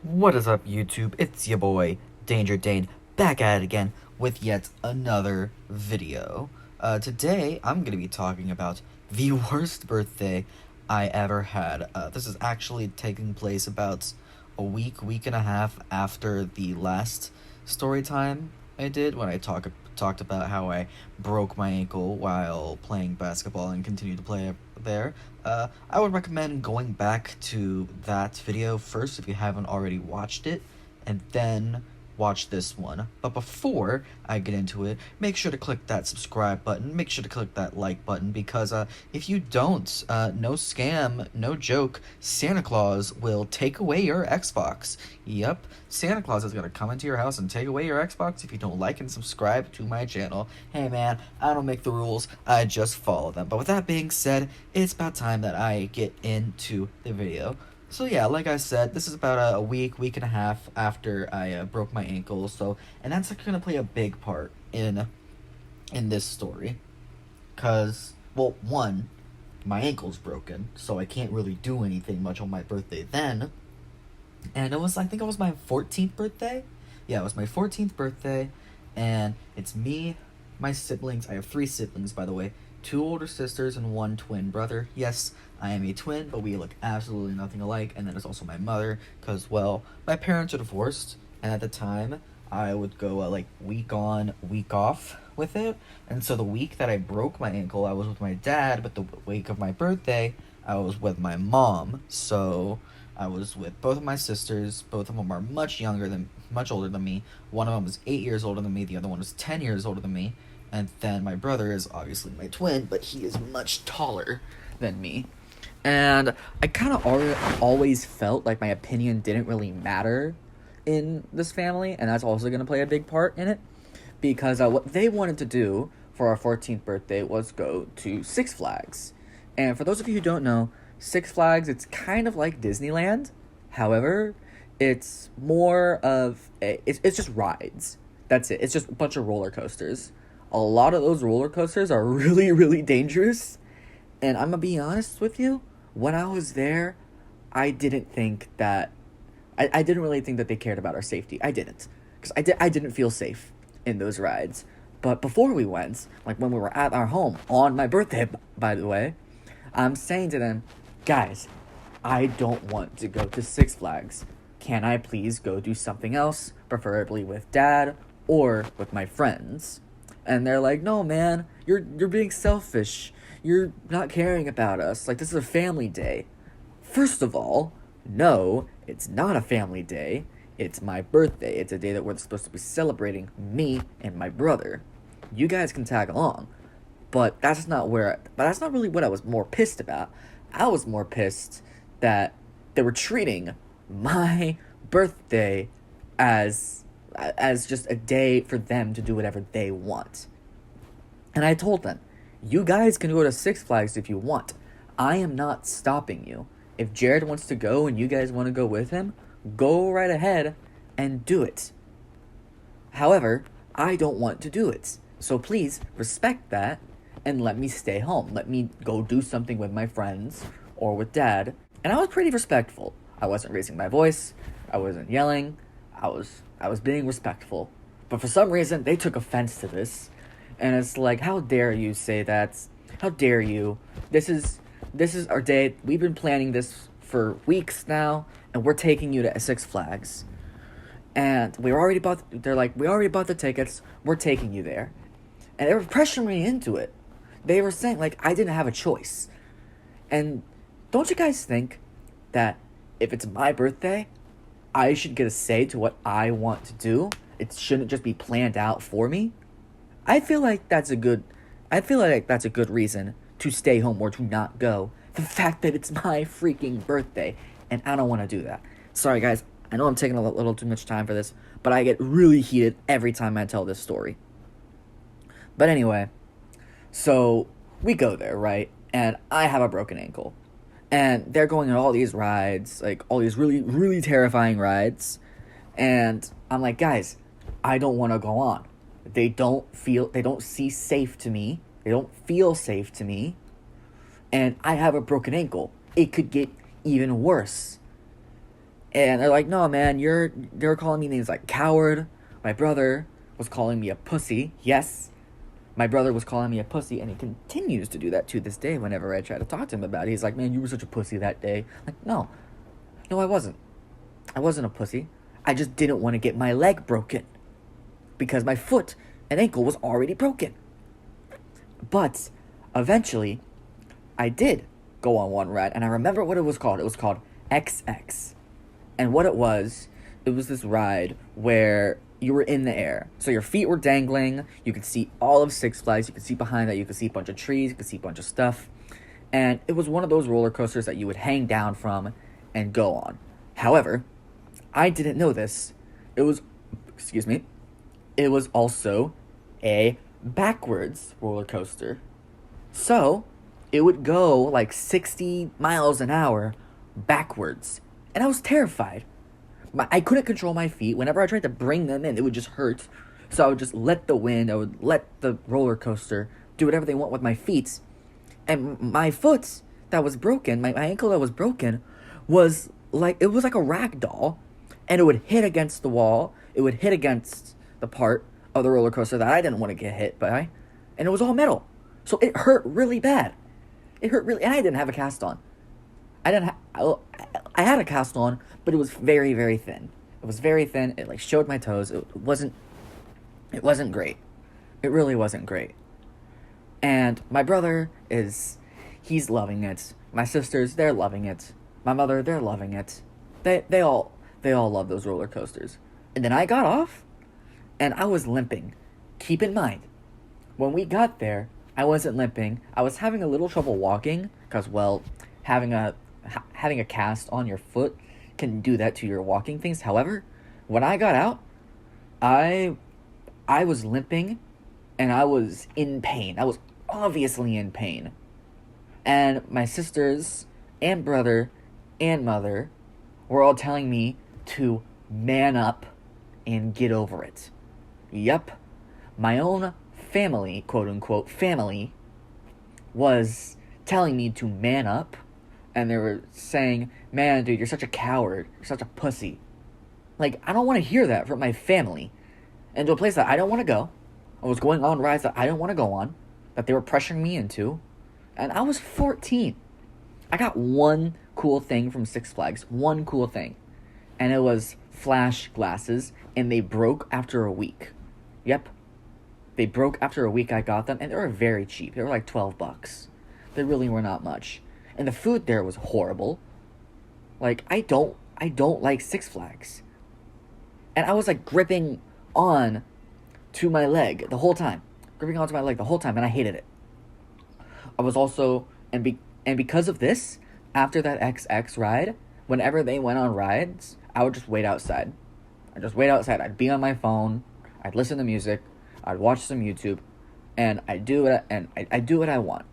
What is up, YouTube? It's your boy, Danger Dane, back at it again with yet another video. Today, I'm going to be talking about the worst birthday I ever had. This is actually taking place about a week and a half after the last story time I did when I talked about how I broke my ankle while playing basketball and continued to play there. I would recommend going back to that video first if you haven't already watched it, and then watch this one. But before I get into it, make sure to click that subscribe button, make sure to click that like button, because if you don't, no scam, no joke, Santa Claus will take away your Xbox. Yep, Santa Claus is gonna come into your house and take away your Xbox if you don't like and subscribe to my channel. Hey man, I don't make the rules, I just follow them. But with that being said, it's about time that I get into the video. So yeah, like I said, this is about a week and a half after I broke my ankle. And that's gonna play a big part in this story, cause well, one, my ankle's broken, so I can't really do anything much on my birthday then. And I think it was my 14th birthday. Yeah, it was my 14th birthday, and it's me, my siblings. I have three siblings, by the way. Two older sisters and one twin brother. Yes, I am a twin, but we look absolutely nothing alike. And then there's also my mother, because, well, my parents are divorced, and at the time, I would go, week on, week off with it. And so the week that I broke my ankle, I was with my dad, but the week of my birthday, I was with my mom. So I was with both of my sisters. Both of them are much older than me. One of them is 8 years older than me. The other one is 10 years older than me. And then my brother is obviously my twin, but he is much taller than me. And I kind of always felt like my opinion didn't really matter in this family, and that's also going to play a big part in it. Because what they wanted to do for our 14th birthday was go to Six Flags. And for those of you who don't know, Six Flags, it's kind of like Disneyland. However, it's more of it's just rides. That's it. It's just a bunch of roller coasters. A lot of those roller coasters are really, really dangerous. And I'm gonna be honest with you, when I was there, I didn't think that I didn't really think that they cared about our safety. I didn't. Because I didn't feel safe in those rides. But before we went, like when we were at our home on my birthday, by the way, I'm saying to them, guys, I don't want to go to Six Flags. Can I please go do something else, preferably with Dad or with my friends? And they're like, no, man, you're being selfish. You're not caring about us. Like, this is a family day. First of all, no, it's not a family day. It's my birthday. It's a day that we're supposed to be celebrating me and my brother. You guys can tag along. But that's not really what I was more pissed about. I was more pissed that they were treating my birthday as just a day for them to do whatever they want. And I told them, you guys can go to Six Flags if you want. I am not stopping you. If Jared wants to go and you guys want to go with him, go right ahead and do it. However, I don't want to do it. So please respect that and let me stay home. Let me go do something with my friends or with Dad. And I was pretty respectful. I wasn't raising my voice. I wasn't yelling. I was being respectful. But for some reason, they took offense to this. And it's like, how dare you say that? How dare you? This is our day. We've been planning this for weeks now, and we're taking you to Six Flags. And they're like, we already bought the tickets. We're taking you there. And they were pressuring me into it. They were saying, like, I didn't have a choice. And don't you guys think that if it's my birthday, I should get a say to what I want to do? It shouldn't just be planned out for me. I feel like that's a good reason to stay home or to not go. The fact that it's my freaking birthday, and I don't want to do that. Sorry, guys. I know I'm taking a little too much time for this, but I get really heated every time I tell this story. But anyway, so we go there, right? And I have a broken ankle. And they're going on all these rides, like all these really, really terrifying rides. And I'm like, guys, I don't want to go on. They don't see safe to me. They don't feel safe to me. And I have a broken ankle. It could get even worse. And they're like, no, man, they were calling me names like coward. My brother was calling me a pussy. Yes, my brother was calling me a pussy, and he continues to do that to this day whenever I try to talk to him about it. He's like, man, you were such a pussy that day. Like, no, I wasn't. I wasn't a pussy. I just didn't want to get my leg broken because my foot and ankle was already broken. But eventually, I did go on one ride, and I remember what it was called. It was called XX. And what it was this ride where you were in the air. So your feet were dangling. You could see all of Six Flags. You could see behind that. You could see a bunch of trees. You could see a bunch of stuff. And it was one of those roller coasters that you would hang down from and go on. However, I didn't know this. It was also a backwards roller coaster. So it would go like 60 miles an hour backwards. And I was terrified. I couldn't control my feet. Whenever I tried to bring them in, it would just hurt. So I would just let the wind, I would let the roller coaster do whatever they want with my feet. And my foot that was broken, my ankle that was broken, was like a rag doll. And it would hit against the wall. It would hit against the part of the roller coaster that I didn't want to get hit by. And it was all metal. So it hurt really bad. And I didn't have a cast on. I had a cast on, but it was very, very thin. It was very thin. It like showed my toes. It wasn't great. It really wasn't great. And my brother he's loving it. My sisters, they're loving it. My mother, they're loving it. They all love those roller coasters. And then I got off, and I was limping. Keep in mind, when we got there, I wasn't limping. I was having a little trouble walking because, well, having a cast on your foot can do that to your walking things. However, when I got out, I was limping, and I was in pain. I was obviously in pain. And my sisters and brother and mother were all telling me to man up and get over it. Yep, my own family, quote-unquote family, was telling me to man up, and they were saying, man, dude, you're such a coward, you're such a pussy. Like, I don't want to hear that from my family. And to a place that I don't want to go. I was going on rides that I didn't want to go on, that they were pressuring me into, and I was 14. I got one cool thing from Six Flags, one cool thing, and it was flash glasses, and they broke after a week. Yep. They broke after a week I got them, and they were very cheap. They were like $12. They really were not much. And the food there was horrible. Like, I don't like Six Flags. And I was like gripping on to my leg the whole time. Gripping onto my leg the whole time, and I hated it. I was also, and because of this, after that XX ride, whenever they went on rides, I would just wait outside. I'd be on my phone. I'd listen to music. I'd watch some YouTube, and I'd do what I want.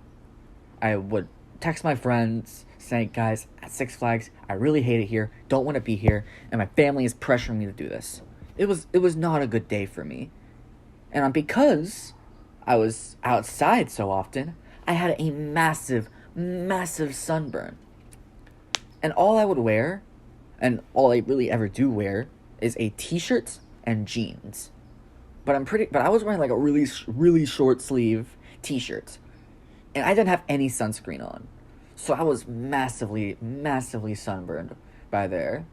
I would text my friends saying, guys, at Six Flags, I really hate it here. Don't want to be here, and my family is pressuring me to do this. It was not a good day for me. And because I was outside so often, I had a massive, massive sunburn. And all I would wear, and all I really ever do wear, is a t-shirt and jeans. But I was wearing like a really, really short sleeve t-shirt. And I didn't have any sunscreen on. So I was massively, massively sunburned by there.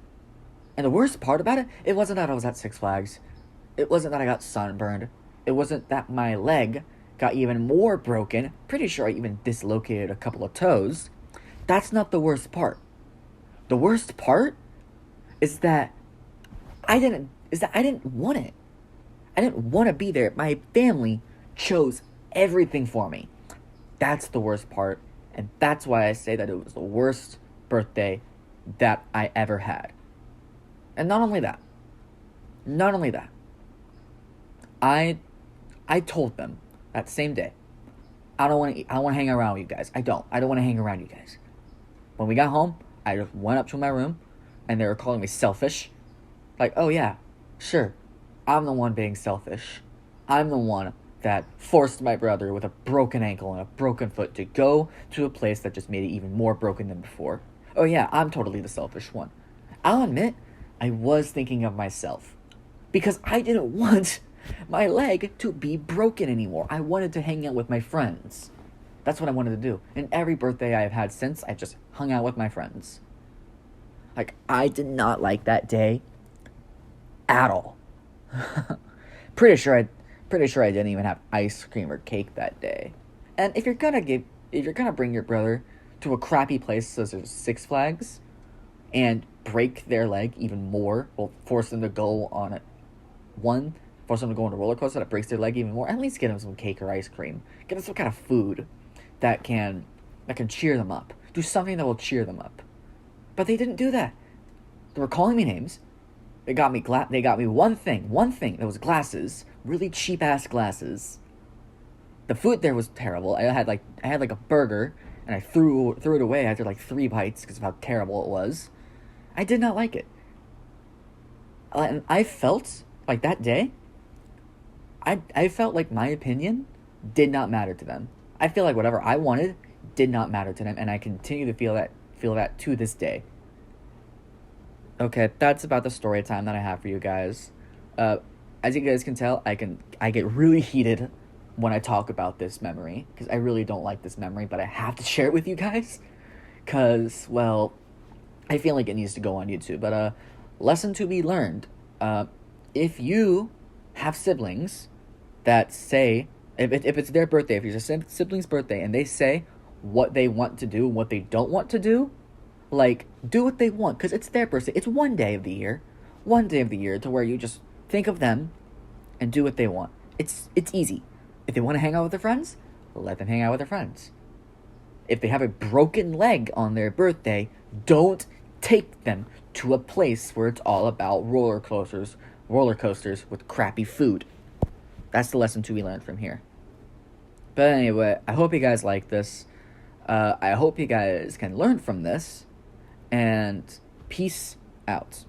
And the worst part about it, it wasn't that I was at Six Flags. It wasn't that I got sunburned. It wasn't that my leg got even more broken. Pretty sure I even dislocated a couple of toes. That's not the worst part. The worst part is that I didn't want it. I didn't want to be there. My family chose everything for me. That's the worst part, and that's why I say that it was the worst birthday that I ever had. And not only that, I told them that same day, I don't want to hang around with you guys. I don't want to hang around you guys. When we got home, I just went up to my room, and they were calling me selfish. Like, oh yeah, sure, I'm the one being selfish. I'm the one that forced my brother with a broken ankle and a broken foot to go to a place that just made it even more broken than before. Oh yeah, I'm totally the selfish one. I'll admit, I was thinking of myself. Because I didn't want my leg to be broken anymore. I wanted to hang out with my friends. That's what I wanted to do. And every birthday I have had since, I just hung out with my friends. Like, I did not like that day at all. pretty sure I didn't even have ice cream or cake that day. And if you're gonna bring your brother to a crappy place such as Six Flags and break their leg even more, well, force them to go on it. Force them to go on a roller coaster that breaks their leg even more. At least get them some cake or ice cream. Get them some kind of food that can cheer them up. Do something that will cheer them up. But they didn't do that. They were calling me names. They got me one thing. That was glasses, really cheap ass glasses. The food there was terrible. I had like a burger, and I threw it away after like 3 bites because of how terrible it was. I did not like it. And I felt like that day, I felt like my opinion did not matter to them. I feel like whatever I wanted did not matter to them, and I continue to feel that to this day. Okay, that's about the story time that I have for you guys. As you guys can tell, I get really heated when I talk about this memory, because I really don't like this memory, but I have to share it with you guys, because, well, I feel like it needs to go on YouTube. But lesson to be learned: if you have siblings that say, if it's their birthday, if it's your sibling's birthday, and they say what they want to do and what they don't want to do, like, do what they want, because it's their birthday. It's one day of the year to where you just think of them and do what they want. It's easy. If they want to hang out with their friends, let them hang out with their friends. If they have a broken leg on their birthday, don't take them to a place where it's all about roller coasters with crappy food. That's the lesson to be learned from here. But anyway, I hope you guys like this. I hope you guys can learn from this. And peace out.